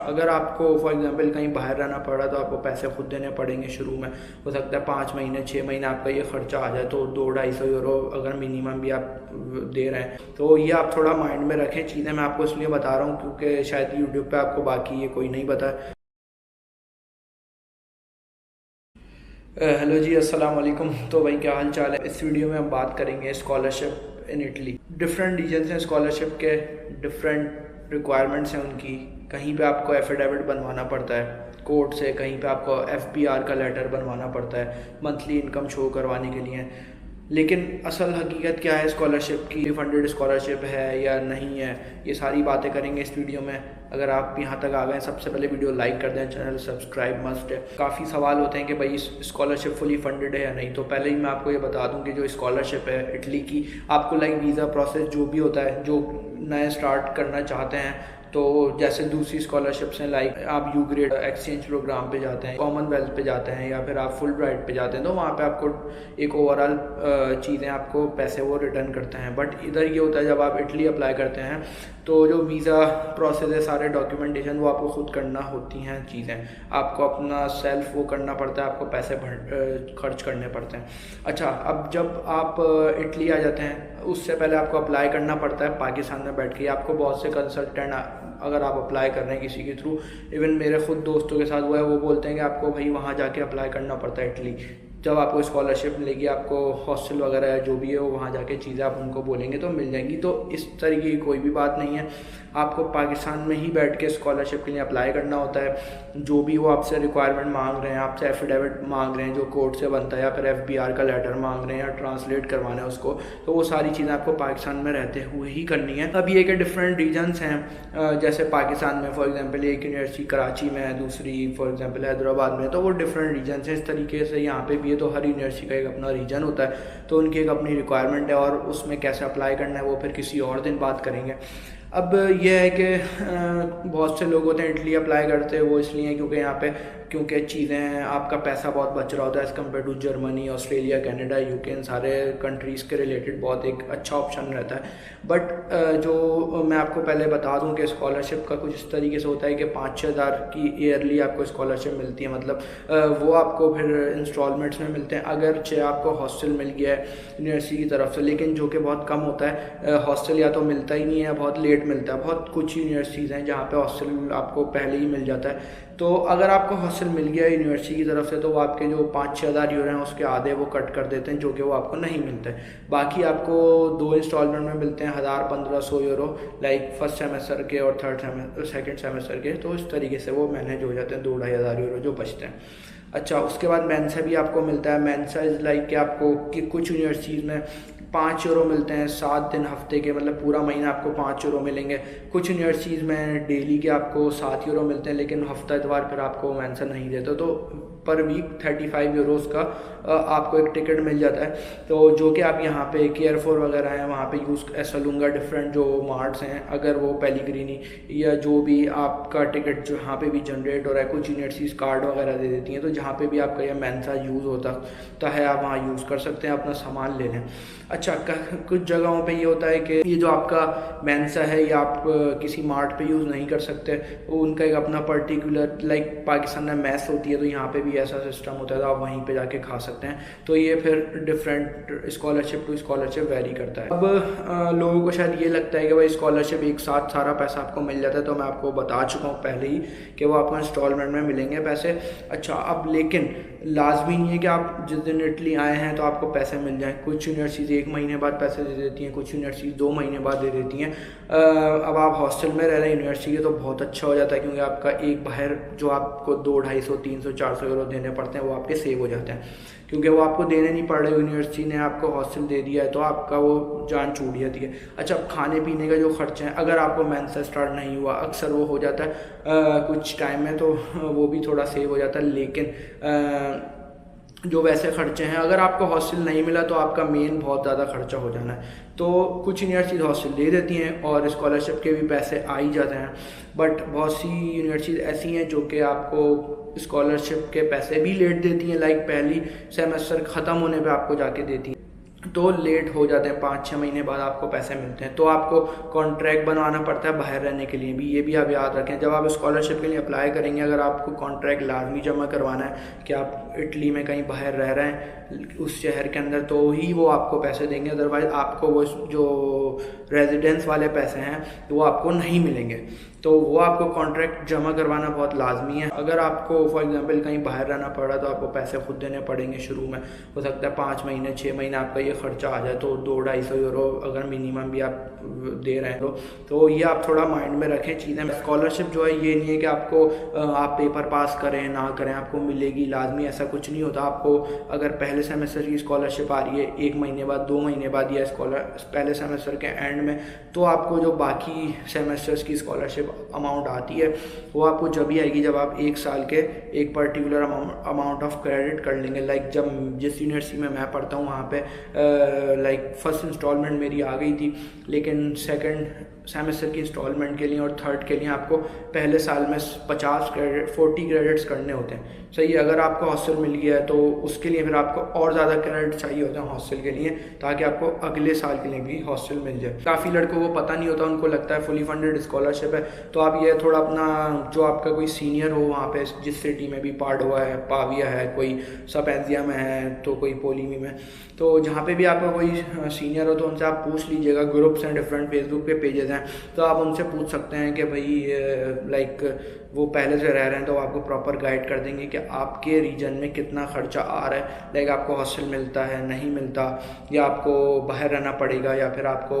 अगर आपको for example कहीं बाहर रहना पड़ा तो आपको पैसे खुद देने पड़ेंगे शुरू में। हो सकता है 5 महीने 6 महीने आपका ये खर्चा आ जाए, तो 200-250 यूरो अगर मिनिमम भी आप दे रहे हैं। तो ये आप थोड़ा माइंड में रखें चीज़ें। मैं आपको इसलिए बता रहा हूँ क्योंकि शायद यूट्यूब पे आपको बाकी ये कोई नहीं पता। हेलो जी, अस्सलाम वालेकुम। तो भाई क्या हाल चाल है। इस वीडियो में हम बात करेंगे scholarship in Italy. Different reasons हैं स्कॉलरशिप के, डिफरेंट रिक्वायरमेंट्स हैं उनकी। कहीं पे आपको एफिडेविट बनवाना पड़ता है कोर्ट से, कहीं पे आपको FPR का लेटर बनवाना पड़ता है मंथली इनकम शो करवाने के लिए। लेकिन असल हकीकत क्या है स्कॉलरशिप की, फंडेड स्कॉलरशिप है या नहीं है, ये सारी बातें करेंगे इस वीडियो में। अगर आप यहाँ तक आ गए, सबसे पहले वीडियो लाइक कर दें, चैनल सब्सक्राइब मस्ट है। काफ़ी सवाल होते हैं कि भाई स्कॉलरशिप फुली फंडेड है या नहीं। तो पहले ही मैं आपको ये बता दूं कि जो स्कॉलरशिप है इटली की, आपको लाइक वीज़ा प्रोसेस जो भी होता है, जो नए स्टार्ट करना चाहते हैं, तो जैसे दूसरी स्कॉलरशिप्स हैं लाइक आप यू ग्रेड एक्सचेंज प्रोग्राम पे जाते हैं, कॉमनवेल्थ पे जाते हैं, या फिर आप फुल ब्राइट पे जाते हैं, तो वहाँ पे आपको एक ओवरऑल चीज़ें आपको पैसे वो रिटर्न करते हैं। बट इधर ये होता है जब आप इटली अप्लाई करते हैं तो जो वीज़ा प्रोसेस है, सारे डॉक्यूमेंटेशन वो आपको खुद करना होती हैं चीज़ें। आपको अपना सेल्फ वो करना पड़ता है, आपको पैसे खर्च करने पड़ते हैं। अच्छा, अब जब आप इटली आ जाते हैं उससे पहले आपको अप्लाई करना पड़ता है पाकिस्तान में बैठ के। आपको बहुत से कंसल्टेंट अगर आप अप्लाई कर रहे हैं किसी के थ्रू, इवन मेरे खुद दोस्तों के साथ हुआ है, वो बोलते हैं कि आपको भाई वहाँ जाके अप्लाई करना पड़ता है इटली। जब आपको स्कॉलरशिप मिलेगी, आपको हॉस्टल वगैरह जो भी है वो वहाँ जाके चीज़ें आप उनको बोलेंगे तो मिल जाएंगी। तो इस तरीके की कोई भी बात नहीं है, आपको पाकिस्तान में ही बैठ के स्कॉलरशिप के लिए अप्लाई करना होता है। जो भी वो आपसे रिक्वायरमेंट मांग रहे हैं, आपसे एफिडेविट मांग रहे हैं जो कोर्ट से बनता है, या फिर FPR का लेटर मांग रहे हैं, या ट्रांसलेट करवाना है उसको, तो वो सारी चीज़ें आपको पाकिस्तान में रहते हुए ही करनी है। अब ये कि डिफरेंट रीजन्स हैं, जैसे पाकिस्तान में फॉर एग्जांपल एक यूनिवर्सिटी कराची में है, दूसरी फॉर एग्जांपल हैदराबाद में, तो वो डिफरेंट रीजन्स हैं। इस तरीके से यहाँ पे भी है, तो हर यूनिवर्सिटी का एक अपना रीजन होता है, तो उनकी एक अपनी रिक्वायरमेंट है, और उसमें कैसे अप्लाई करना है वो फिर किसी और दिन बात करेंगे। अब यह है कि बहुत से लोग होते हैं इटली अप्लाई करते हैं, वो इसलिए क्योंकि यहाँ पे क्योंकि चीज़ें आपका पैसा बहुत बच रहा होता है as compare to Germany, Australia, Canada, UK, इन सारे कंट्रीज़ के रिलेटेड बहुत एक अच्छा ऑप्शन रहता है। बट जो मैं आपको पहले बता दूं कि स्कॉलरशिप का कुछ इस तरीके से होता है कि 5-6 हज़ार की ईयरली आपको स्कॉलरशिप मिलती है। मतलब वो आपको फिर इंस्टॉलमेंट्स में मिलते हैं। अगर चाहे आपको हॉस्टल मिल गया है यूनिवर्सिटी की तरफ से, लेकिन जो कि बहुत कम होता है, हॉस्टल या तो मिलता ही नहीं है, बहुत लेट मिलता है। बहुत कुछ यूनिवर्सिटीज़ हैं जहाँ पे हॉस्टल आपको पहले ही मिल जाता है। तो अगर आपको हॉस्टल मिल गया है यूनिवर्सिटी की तरफ से, तो वो आपके जो 5-6 हज़ार यूरो हैं उसके आधे वो कट कर देते हैं, जो कि वो आपको नहीं मिलते हैं। बाकी आपको 2 इंस्टॉलमेंट में मिलते हैं 1000-1500 यूरो, लाइक फर्स्ट सेमेस्टर के और सेकंड सेमेस्टर के। तो इस तरीके से वो मैनेज हो जाते हैं, 2-2,500 यूरो जो बचते हैं। अच्छा, उसके बाद मेंसा भी आपको मिलता है। मेंसा इज़ लाइक कि आपको कि कुछ यूनिवर्सिटीज़ में 5 यूरो मिलते हैं 7 दिन हफ्ते के, मतलब पूरा महीना आपको 5 यूरो मिलेंगे। कुछ यूनिवर्सिटीज़ में डेली के आपको 7 यूरो मिलते हैं, लेकिन हफ्ता इतवार फिर आपको मेंसा नहीं देता, तो पर वीक 35 यूरोज़ का आपको एक टिकट मिल जाता है। तो जो कि आप यहाँ पे केयर4 वगैरह हैं वहाँ पे यूज़ ऐसा लूँगा, डिफरेंट जो मार्ट्स हैं, अगर वो पेलिग्रीनी या जो भी आपका टिकट जो यहाँ पे भी जनरेट हो रहा है, कुछ यूनिवर्सिटीज़ कार्ड वगैरह दे देती हैं, तो जहाँ पे भी आपका यह मेंसा यूज़ होता है आप वहाँ यूज़ कर सकते हैं, अपना सामान ले लें। अच्छा, कुछ जगहों पे ये होता है कि ये जो आपका मेंसा है ये आप किसी मार्ट पे यूज़ नहीं कर सकते, वो उनका एक अपना पर्टिकुलर, लाइक पाकिस्तान में मैस होती है तो यहाँ पे भी ऐसा सिस्टम होता है, तो आप वहीं पे जाके खा सकते हैं। तो ये फिर different scholarship to scholarship vary करता है। अब लोगों को शायद ये लगता है कि भाई स्कॉलरशिप एक साथ सारा पैसा आपको मिल जाता है, तो मैं आपको बता चुका हूँ पहले ही कि वो आपको इंस्टॉलमेंट में मिलेंगे पैसे। अच्छा, अब लेकिन लाजमी नहीं है कि आप जिस दिन इटली आए हैं तो आपको पैसे मिल जाएं। कुछ यूनिवर्सिटीज़ 1 महीने बाद पैसे दे देती हैं, कुछ यूनिवर्सिटीज़ 2 महीने बाद दे देती हैं। अब आप हॉस्टल में रह रहे हैं यूनिवर्सिटी के तो बहुत अच्छा हो जाता है, क्योंकि आपका एक बाहर जो आपको 200-250-300-400 यूरो देने पड़ते हैं वो आपके सेव हो जाते हैं, क्योंकि वो आपको देने नहीं पड़ रहे, यूनिवर्सिटी ने आपको हॉस्टल दे दिया है, तो आपका वो जान छूट जाती है। अच्छा, अब खाने पीने का जो खर्चे हैं, अगर आपको मेंसा स्टार्ट नहीं हुआ, अक्सर वो हो जाता है कुछ टाइम में, तो वो भी थोड़ा सेव हो जाता है। लेकिन जो वैसे खर्चे हैं, अगर आपको हॉस्टल नहीं मिला तो आपका मेन बहुत ज़्यादा खर्चा हो जाना है। तो कुछ यूनिवर्सिटीज़ हॉस्टल दे देती हैं और स्कॉलरशिप के भी पैसे आ ही जाते हैं, बट बहुत सी यूनिवर्सिटीज़ ऐसी हैं जो कि आपको स्कॉलरशिप के पैसे भी लेट देती हैं, लाइक पहली सेमेस्टर ख़त्म होने पे आपको जाके देती हैं। तो लेट हो जाते हैं, 5-6 महीने बाद आपको पैसे मिलते हैं। तो आपको कॉन्ट्रैक्ट बनवाना पड़ता है बाहर रहने के लिए भी, ये भी आप याद रखें। जब आप स्कॉलरशिप के लिए अप्लाई करेंगे, अगर आपको कॉन्ट्रैक्ट लाजमी जमा करवाना है कि आप इटली में कहीं बाहर रह रहे हैं उस शहर के अंदर, तो ही वो आपको पैसे देंगे, अदरवाइज़ आपको वो जो रेजिडेंस वाले पैसे हैं वो आपको नहीं मिलेंगे। तो वो आपको कॉन्ट्रैक्ट जमा करवाना बहुत लाजमी है। अगर आपको फॉर एग्जांपल कहीं बाहर रहना पड़ा तो आपको पैसे खुद देने पड़ेंगे शुरू में, हो सकता है 5 महीने 6 महीने आपका ये खर्चा आ जाए, तो 200-250 यूरो अगर मिनिमम भी आप दे रहे हैं तो ये आप थोड़ा माइंड में रखें चीज़ें। स्कॉलरशिप जो है ये नहीं है कि आपको आप पेपर पास करें ना करें आपको मिलेगी लाजमी, ऐसा कुछ नहीं होता। आपको अगर पहले सेमेस्टर की स्कॉलरशिप आ रही है 1 महीने बाद 2 महीने बाद या पहले सेमेस्टर के एंड में, तो आपको जो बाकी सेमेस्टर्स की स्कॉलरशिप अमाउंट आती है वो आपको जब ही आएगी जब आप 1 साल के एक पर्टिकुलर अमाउंट ऑफ क्रेडिट कर लेंगे। लाइक जब जिस यूनिवर्सिटी में मैं पढ़ता हूँ वहाँ पे लाइक फर्स्ट इंस्टॉलमेंट मेरी आ गई थी, लेकिन सेकंड सेमेस्टर की इंस्टॉलमेंट के लिए और थर्ड के लिए आपको पहले साल में 40 क्रेडिट्स करने होते हैं। सही है, अगर आपको हॉस्टल मिल गया है तो उसके लिए फिर आपको और ज़्यादा क्रेडिट चाहिए होते हैं हॉस्टल के लिए, ताकि आपको अगले साल के लिए भी हॉस्टल मिल जाए। काफ़ी लड़कों को पता नहीं होता, उनको लगता है फुली फंडेड स्कॉलरशिप है। तो आप ये थोड़ा अपना जो आपका कोई सीनियर हो वहाँ पे जिस सिटी में भी पाडुआ है, पाविया है, कोई सपेंजिया में है तो कोई पोलीमी में, तो जहाँ पे भी आपका कोई सीनियर हो तो उनसे आप पूछ लीजिएगा। ग्रुप्स हैं डिफरेंट, फेसबुक पे पेजेस हैं, तो आप उनसे पूछ सकते हैं कि भाई लाइक वो पहले से रह रहे हैं तो आपको प्रॉपर गाइड कर देंगे कि आपके रीजन में कितना खर्चा आ रहा है। लाइक आपको हॉस्टल मिलता है नहीं मिलता, या आपको बाहर रहना पड़ेगा, या फिर आपको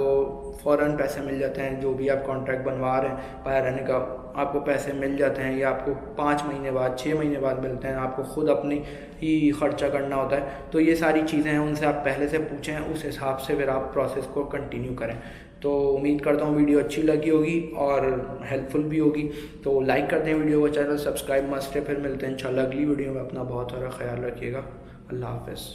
फ़ौरन पैसे मिल जाते हैं जो भी आप कॉन्ट्रैक्ट बनवा रहे हैं बाहर रहने का, आपको पैसे मिल जाते हैं, या आपको 5 महीने बाद 6 महीने बाद मिलते हैं, आपको खुद अपनी ही खर्चा करना होता है। तो ये सारी चीज़ें हैं, उनसे आप पहले से पूछें, उस हिसाब से फिर आप प्रोसेस को कंटिन्यू करें। तो उम्मीद करता हूँ वीडियो अच्छी लगी होगी और हेल्पफुल भी होगी। तो लाइक कर दें वीडियो को, चैनल सब्सक्राइब मस्ट है। फिर मिलते हैं इंशाल्लाह अगली वीडियो में। अपना बहुत सारा ख्याल रखिएगा। अल्लाह हाफ़िज़।